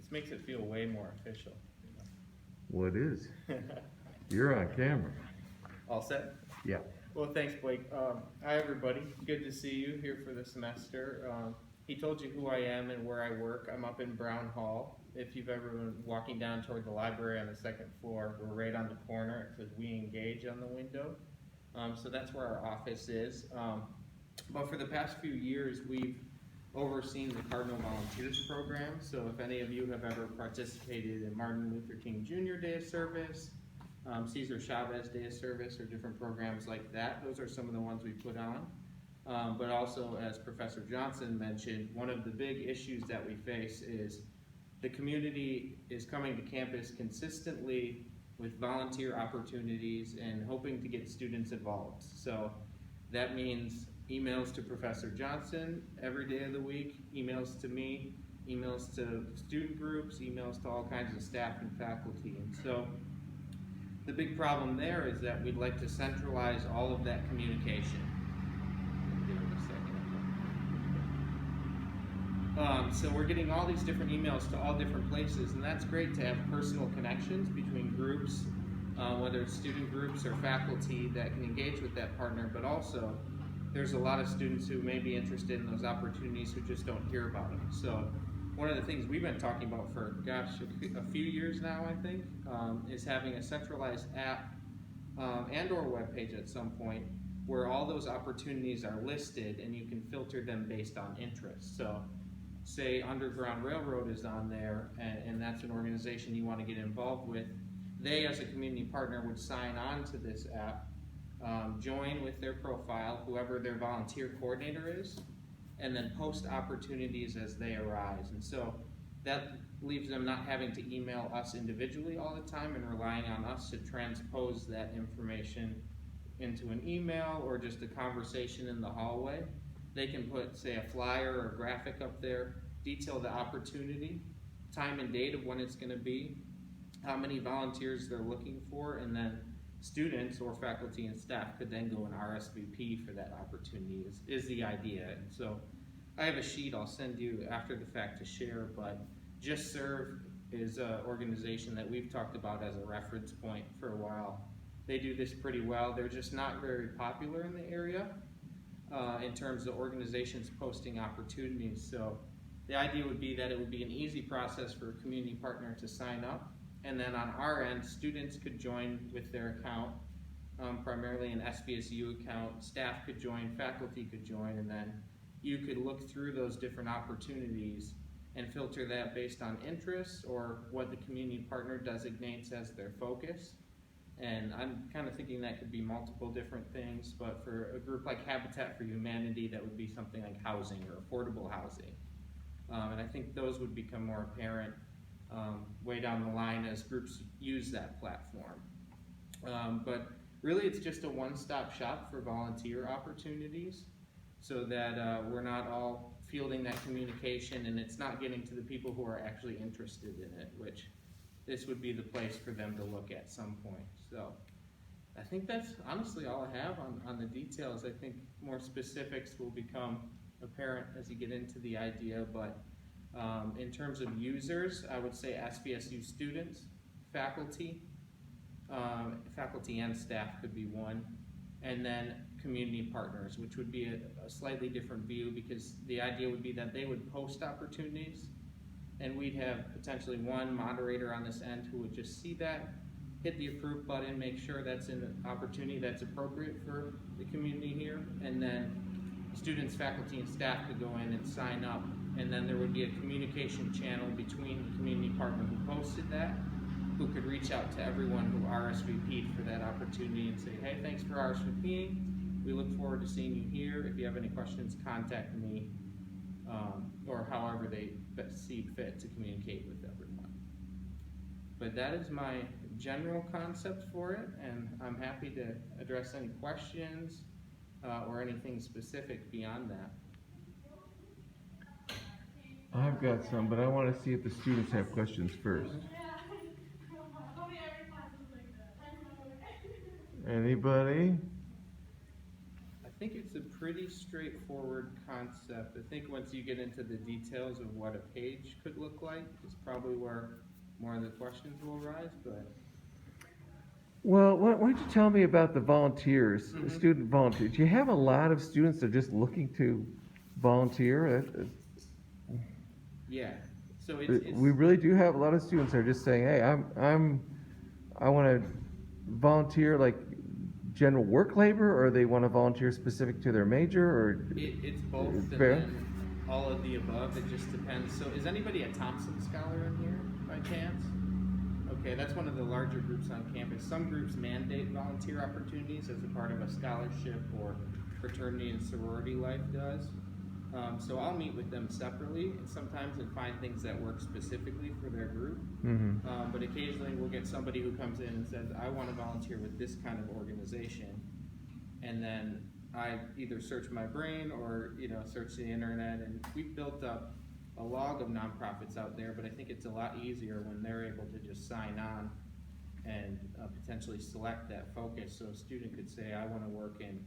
This makes it feel way more official. Well, it is. You're on camera. All set? Yeah. Well, thanks, Blake. Hi, everybody. Good to see you here for the semester. He told you who I am and where I work. I'm up in Brown Hall. If you've ever been walking down toward the library on the second floor, we're right on the corner. It says "We Engage" on the window. So that's where our office is. But for the past few years, we've overseen the Cardinal Volunteers program. So if any of you have ever participated in Martin Luther King Jr. Day of Service, Cesar Chavez Day of Service, or different programs like that, those are some of the ones we put on. But also, as Professor Johnson mentioned, one of the big issues that we face is the community is coming to campus consistently with volunteer opportunities and hoping to get students involved. So that means emails to Professor Johnson every day of the week, emails to me, emails to student groups, emails to all kinds of staff and faculty. And so the big problem there is that we'd like to centralize all of that communication. Give it a second. So we're getting all these different emails to all different places, and that's great to have personal connections between groups, whether it's student groups or faculty that can engage with that partner, but also there's a lot of students who may be interested in those opportunities who just don't hear about them. So one of the things we've been talking about for, a few years now, I think, is having a centralized app and or webpage at some point where all those opportunities are listed and you can filter them based on interest. So say Underground Railroad is on there and that's an organization you want to get involved with. They, as a community partner, would sign on to this app, join with their profile, whoever their volunteer coordinator is, and then post opportunities as they arise. And so that leaves them not having to email us individually all the time and relying on us to transpose that information into an email or just a conversation in the hallway. They can put, say, a flyer or a graphic up there, detail the opportunity, time and date of when it's going to be, how many volunteers they're looking for, and then students or faculty and staff could then go and RSVP for that opportunity is the idea. And so I have a sheet I'll send you after the fact to share, but Just Serve is an organization that we've talked about as a reference point for a while. They do this pretty well. They're just not very popular in the area in terms of organizations posting opportunities. So the idea would be that it would be an easy process for a community partner to sign up. And then on our end, students could join with their account, primarily an SVSU account. Staff could join, faculty could join, and then you could look through those different opportunities and filter that based on interests or what the community partner designates as their focus. And I'm kind of thinking that could be multiple different things, but for a group like Habitat for Humanity, that would be something like housing or affordable housing. And I think those would become more apparent way down the line as groups use that platform. But really it's just a one-stop shop for volunteer opportunities so that we're not all fielding that communication and it's not getting to the people who are actually interested in it, which this would be the place for them to look at some point. So I think that's honestly all I have on the details. I think more specifics will become apparent as you get into the idea, but in terms of users, I would say SVSU students, faculty and staff could be one, and then community partners, which would be a slightly different view because the idea would be that they would post opportunities and we'd have potentially one moderator on this end who would just see that, hit the approve button, make sure that's an opportunity that's appropriate for the community here, and then students, faculty, and staff could go in and sign up, and then there would be a communication channel between the community partner who posted that, who could reach out to everyone who RSVP'd for that opportunity and say, hey, thanks for RSVPing. We look forward to seeing you here. If you have any questions, contact me, or however they see fit to communicate with everyone. But that is my general concept for it, and I'm happy to address any questions or anything specific beyond that. I've got some, but I want to see if the students have questions first. I think it's a pretty straightforward concept. I think once you get into the details of what a page could look like is probably where more of the questions will arise, but. Well, why don't you tell me about the volunteers, Mhm. student volunteers? Do you have a lot of students that are just looking to volunteer? Yeah, so it's. We really do have a lot of students that are just saying, "Hey, I want to volunteer like general work labor, or they want to volunteer specific to their major, or It's both, and fair? then all of the above. It just depends. So, is anybody a Thompson Scholar in here by chance? Okay, that's one of the larger groups on campus. Some groups mandate volunteer opportunities as a part of a scholarship or fraternity and sorority life does. So I'll meet with them separately sometimes and find things that work specifically for their group. Mm-hmm. But occasionally we'll get somebody who comes in and says, I want to volunteer with this kind of organization. And then I either search my brain or, search the internet, and we've built up a log of nonprofits out there, but I think it's a lot easier when they're able to just sign on and potentially select that focus. So a student could say, I want to work in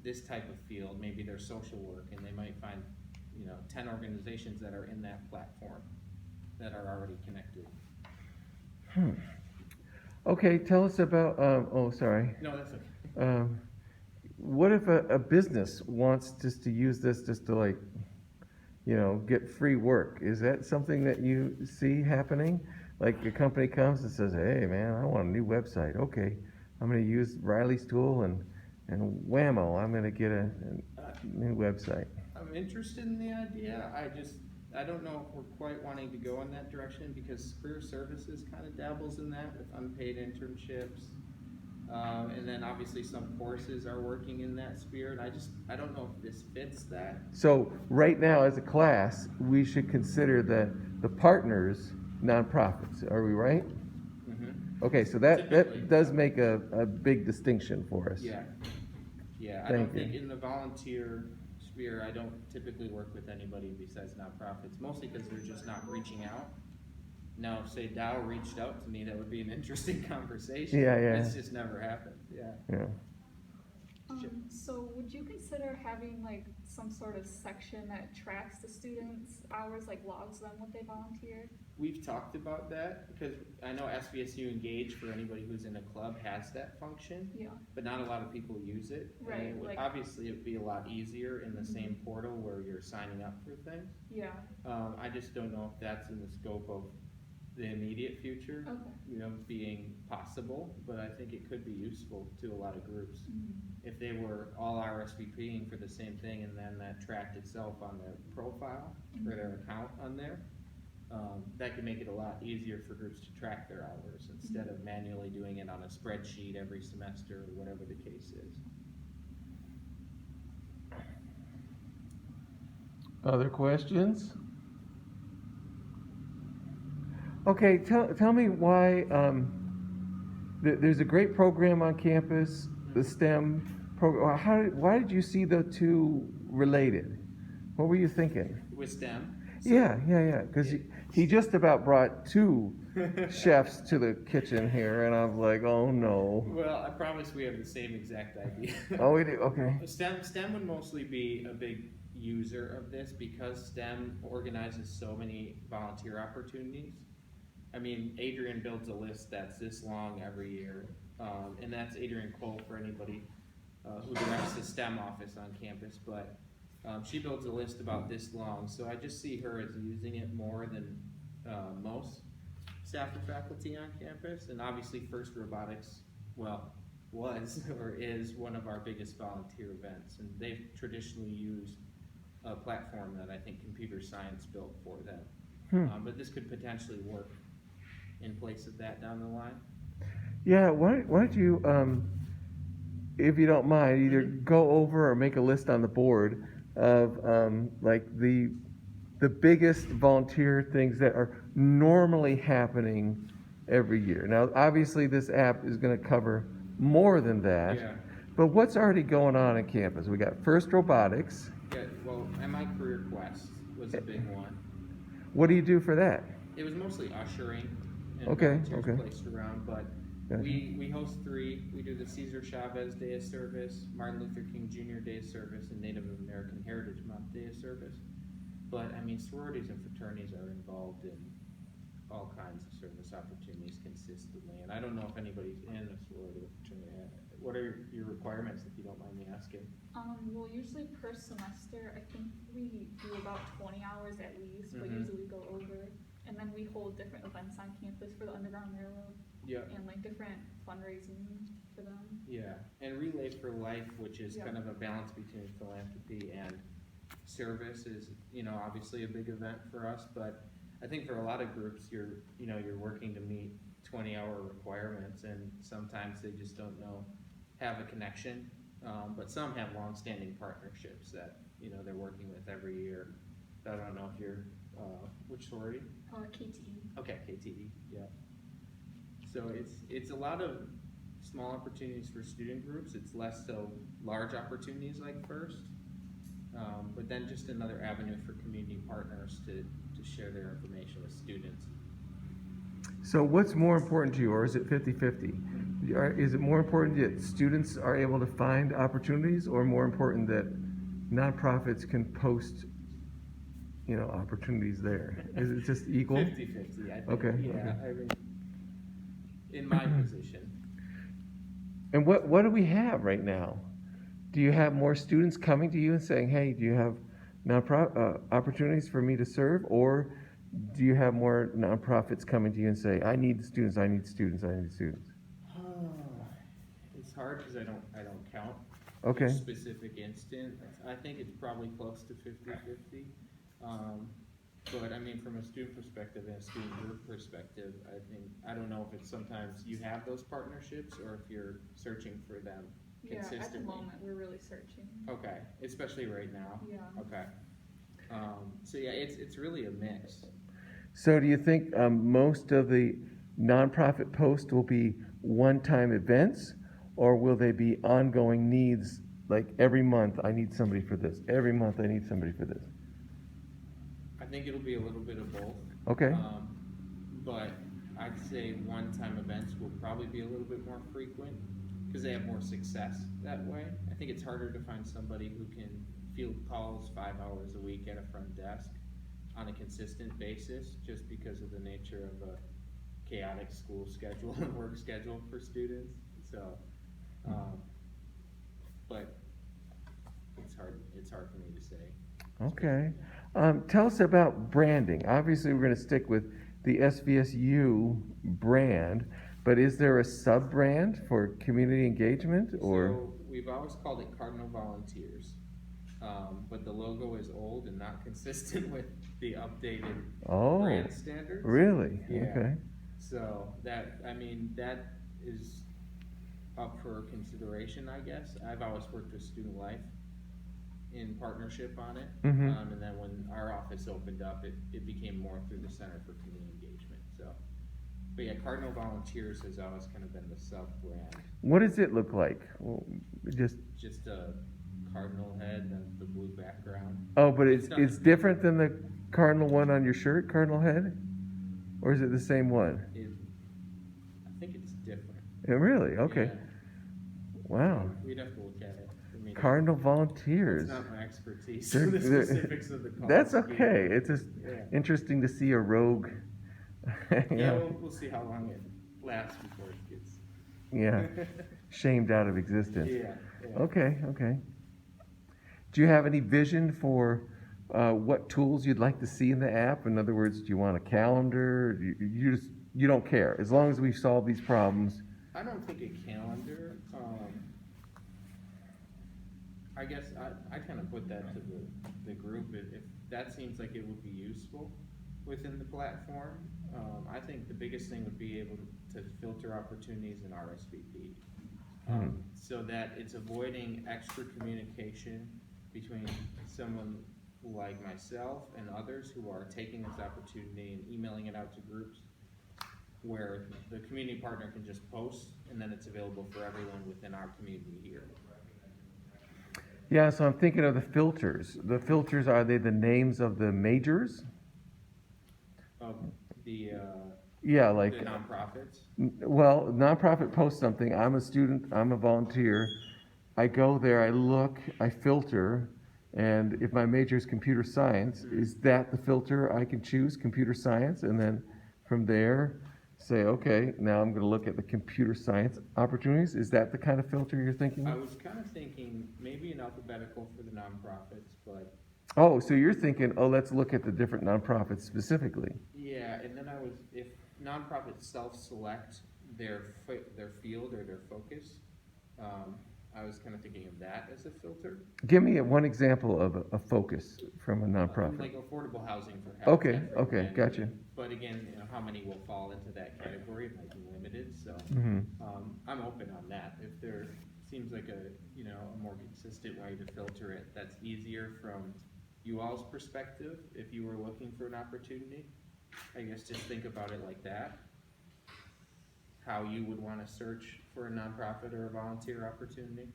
this type of field, maybe their social work, and they might find 10 organizations that are in that platform that are already connected. Okay, tell us about, sorry. No, that's okay. What if a business wants just to use this just to get free work? Is that something that you see happening? Like a company comes and says, hey man, I want a new website. Okay, I'm gonna use Riley's tool and whammo, I'm gonna get a new website. I'm interested in the idea. I don't know if we're quite wanting to go in that direction because career services kind of dabbles in that with unpaid internships. And then obviously some courses are working in that spirit. I don't know if this fits that. So right now as a class, we should consider the partners nonprofits, are we right? Mm-hmm. Okay, so that does make a big distinction for us. Yeah. I don't think in the volunteer sphere, I don't typically work with anybody besides nonprofits, mostly because they're just not reaching out. Now, if say Dow reached out to me, that would be an interesting conversation. Yeah. It's just never happened. Yeah. So would you consider having some sort of section that tracks the students' hours, logs them what they volunteered? We've talked about that because I know SVSU Engage, for anybody who's in a club, has that function. Yeah. But not a lot of people use it. Right. And obviously, it would be a lot easier in the same portal where you're signing up for things. Yeah. I just don't know if that's in the scope of the immediate future, Okay. Being possible, but I think it could be useful to a lot of groups. Mm-hmm. If they were all RSVPing for the same thing and then that tracked itself on their profile or their account on there, that could make it a lot easier for groups to track their hours instead of manually doing it on a spreadsheet every semester or whatever the case is. Other questions? Okay, tell me why there's a great program on campus, the STEM program. Why did you see the two related? What were you thinking? With STEM? Yeah. Because he just about brought two chefs to the kitchen here, and I was like, oh no. Well, I promise we have the same exact idea. Oh, we do? Okay. STEM would mostly be a big user of this because STEM organizes so many volunteer opportunities. I mean, Adrian builds a list that's this long every year, and that's Adrian Cole for anybody who directs the STEM office on campus, but she builds a list about this long, so I just see her as using it more than most staff or faculty on campus, and obviously First Robotics, was or is one of our biggest volunteer events, and they've traditionally used a platform that I think computer science built for them, but this could potentially work in place of that down the line. Yeah, why don't you, if you don't mind, either go over or make a list on the board of the biggest volunteer things that are normally happening every year. Now, obviously, this app is going to cover more than that. Yeah. But what's already going on campus? We got First Robotics. Yeah, well, and my Career Quest was a big one. What do you do for that? It was mostly ushering and Okay. volunteers placed around, but Gotcha. We host 3. We do the Cesar Chavez Day of Service, Martin Luther King Jr. Day of Service, and Native American Heritage Month Day of Service. But I mean, sororities and fraternities are involved in all kinds of service opportunities consistently, and I don't know if anybody's in a sorority or fraternity. What are your requirements, if you don't mind me asking? Well, usually per semester, I think we do about 20 hours at least, but usually we go over. And then we hold different events on campus for the Underground Railroad. Yeah. And like different fundraising for them. Yeah, and Relay for Life, which is kind of a balance between philanthropy and service, is, you know, obviously a big event for us, but I think for a lot of groups, you're working to meet 20-hour requirements, and sometimes they just don't have a connection, but some have long-standing partnerships that, you know, they're working with every year. I don't know if you're, which sorority? KTE. Okay, KTE, yeah. So it's a lot of small opportunities for student groups. It's less so large opportunities like FIRST, but then just another avenue for community partners to share their information with students. So what's more important to you, or is it 50-50? Is it more important that students are able to find opportunities, or more important that nonprofits can post, you know, opportunities there? Is it just equal? 50-50, I think. Okay. Yeah, Okay. I mean, in my position. And what do we have right now? Do you have more students coming to you and saying, hey, do you have opportunities for me to serve? Or do you have more nonprofits coming to you and say, I need students, I need students, I need students? It's hard because I don't count Okay. each specific instance. I think it's probably close to 50-50. But I mean, from a student perspective and a student group perspective, I don't know if it's sometimes you have those partnerships or if you're searching for them consistently. Yeah, at the moment we're really searching. Okay, especially right now. Yeah. Okay. So yeah, it's really a mix. So do you think most of the nonprofit posts will be one-time events, or will they be ongoing needs, like every month I need somebody for this, every month I need somebody for this? I think it'll be a little bit of both. Okay. But I'd say one-time events will probably be a little bit more frequent because they have more success that way. I think it's harder to find somebody who can field calls 5 hours a week at a front desk on a consistent basis, just because of the nature of a chaotic school schedule and work schedule for students. So, but it's hard for me to say. Okay. Tell us about branding. Obviously, we're going to stick with the SVSU brand, but is there a sub-brand for community engagement? Or So we've always called it Cardinal Volunteers, but the logo is old and not consistent with the updated brand standards. Really? Yeah. Okay. So that is up for consideration, I guess. I've always worked with Student Life in partnership on it, Mhm. and then when our office opened up, it became more through the Center for Community Engagement. So, but yeah, Cardinal Volunteers has always kind of been the sub-brand. What does it look like? Well, Just a cardinal head and the blue background. but It's it's not- different than the cardinal one on your shirt, cardinal head? Or is it the same one? I think it's different. Really? Okay. Yeah. Wow. We'd have to look at it. I mean, Cardinal Volunteers. it's not my expertise. They're- The they're- specifics of the call That's scheme. okay. It's just Yeah. interesting to see a rogue. you Yeah, know, we'll see how long it lasts before it gets. yeah, shamed out of existence. Yeah. Okay. Do you have any vision for what tools you'd like to see in the app? In other words, do you want a calendar? You don't care as long as we solve these problems. I don't think a calendar. I guess I kind of put that to the group. If that seems like it would be useful within the platform, I think the biggest thing would be able to filter opportunities in RSVP, so that it's avoiding extra communication between someone like myself and others who are taking this opportunity and emailing it out to groups, where the community partner can just post and then it's available for everyone within our community here. Yeah, so I'm thinking of the filters. The filters, are they the names of the majors? yeah, The like, nonprofits? well, nonprofit posts something, I'm a student, I'm a volunteer, I go there, I look, I filter, and if my major is computer science, is that the filter I can choose, computer science? And then from there, say, okay, now I'm gonna look at the computer science opportunities, is that the kind of filter you're thinking? I was kind of thinking maybe an alphabetical for the nonprofits, but Oh, so you're thinking, oh, let's look at the different nonprofits specifically. yeah, and then if nonprofits self-select their field or their focus, I was kind of thinking of that as a filter. Give me one example of a focus from a Like nonprofit. affordable housing perhaps. Okay, okay, gotcha. But again, how many will fall into that category might be limited, so, Mm-hmm. I'm open on that. If there seems like a more consistent way to filter it, that's easier from you all's perspective, if you were looking for an opportunity, I guess just think about it like that. How you would wanna search for a nonprofit or a volunteer opportunity.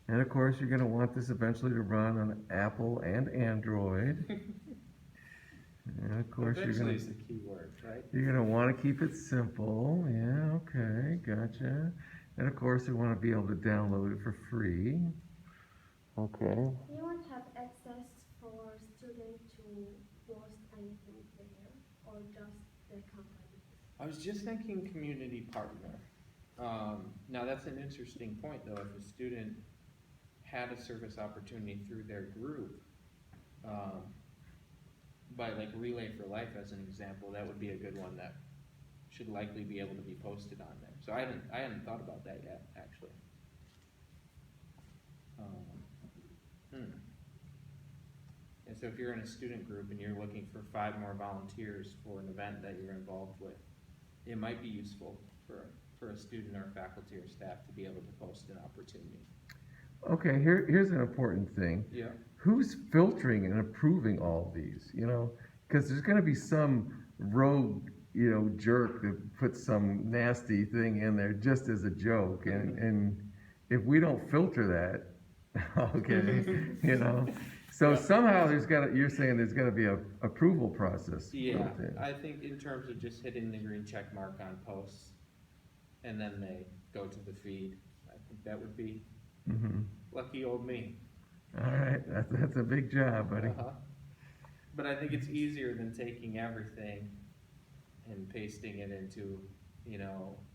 And of course, you're gonna want this eventually to run on Apple and Android. And of course, Eventually is the key word, right? you're gonna wanna keep it simple. Yeah, okay, gotcha. And of course, you wanna be able to download it for free. Okay. You want to have access for students to post anything there, or just the company? I was just thinking community partner. Now that's an interesting point though, if a student had a service opportunity through their group, by like Relay for Life as an example, that would be a good one that should likely be able to be posted on there. So I hadn't thought about that yet, actually. And so if you're in a student group and you're looking for 5 more volunteers for an event that you're involved with, it might be useful for a student or faculty or staff to be able to post an opportunity. Okay, here's an important thing. Yeah. Who's filtering and approving all these, you know? Because there's gonna be some rogue, jerk that puts some nasty thing in there just as a joke, and if we don't filter that, okay, so somehow you're saying there's gotta be a approval process Yeah, built in. I think in terms of just hitting the green check mark on posts, and then they go to the feed, I think that would be Mhm. lucky old me. All right, that's a big job, buddy. Uh-huh. But I think it's easier than taking everything and pasting it into,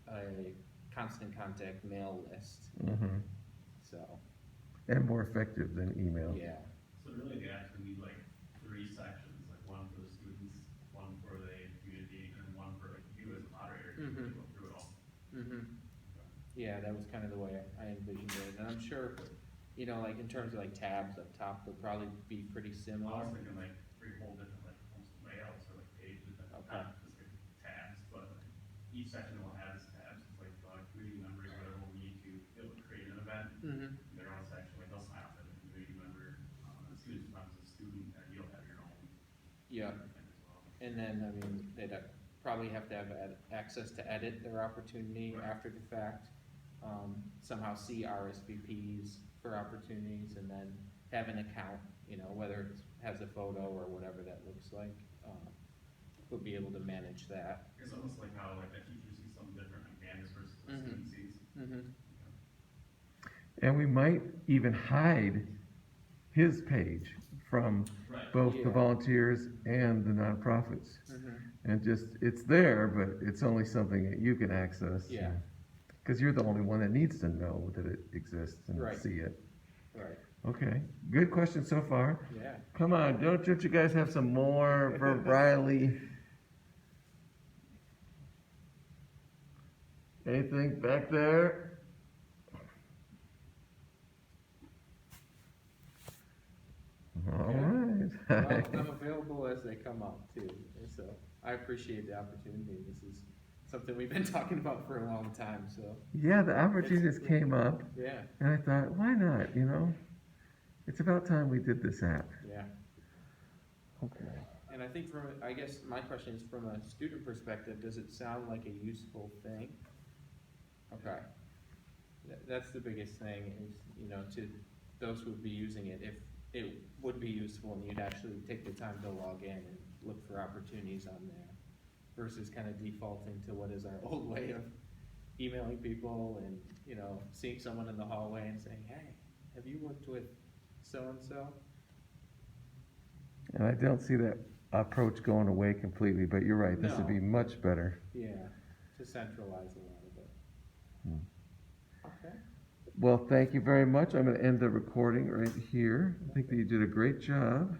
a constant contact mail list, Mhm. so, And more effective than email. yeah. So really, they actually need like 3 sections, like one for the students, one for the community, and one for like you as a moderator to Mhm. go through it all. Yeah, that was kind of the way I envisioned it, and I'm sure, like in terms of like tabs up top, they'll probably be pretty I similar. was thinking like 3 whole different like almost layouts or like pages, and Okay. not specific tabs, but like each section will have its tabs. It's like community members, whatever we need to be able to create an event. Mm-hmm. Their own section, like they'll sign up as a community member. The students, sometimes as a student, and you'll have your own Yeah, thing as well. and then, they'd probably have to have access to edit their opportunity after the fact. Somehow see RSVPs for opportunities, and then have an account, whether it has a photo or whatever that looks like. We'll be able to manage that. It's almost like how like a teacher sees something different on Canvas versus what a Mhm. student sees. Mm-hmm. And we might even hide his page from Right. both the Yeah. volunteers and the nonprofits. Mm-hmm. And it's there, but it's only something that you can access. Yeah. Because you're the only one that needs to know that it exists and Right. see it. Right, Okay, good question so far. yeah. Come on, don't you guys have some more for Riley? Anything back there? All Well, right. I'm available as they come up too, and so I appreciate the opportunity. This is something we've been talking about for a long time, so, Yeah, the opportunities came up, yeah, and I thought, why not, It's about time we did this app. yeah. Okay. And I think I guess my question is from a student perspective, does it sound like a useful thing? Okay. That's the biggest thing is, those who would be using it, if it would be useful and you'd actually take the time to log in and look for opportunities on there versus kind of defaulting to what is our old way of emailing people and, you know, seeing someone in the hallway and saying, hey, have you worked with so-and-so? And I don't see that approach going away completely, but you're right, this would No. be much better. Yeah, to centralize a lot of it. Hmm. Okay. Well, thank you very much. I'm gonna end the recording right here. I think that you did a great job.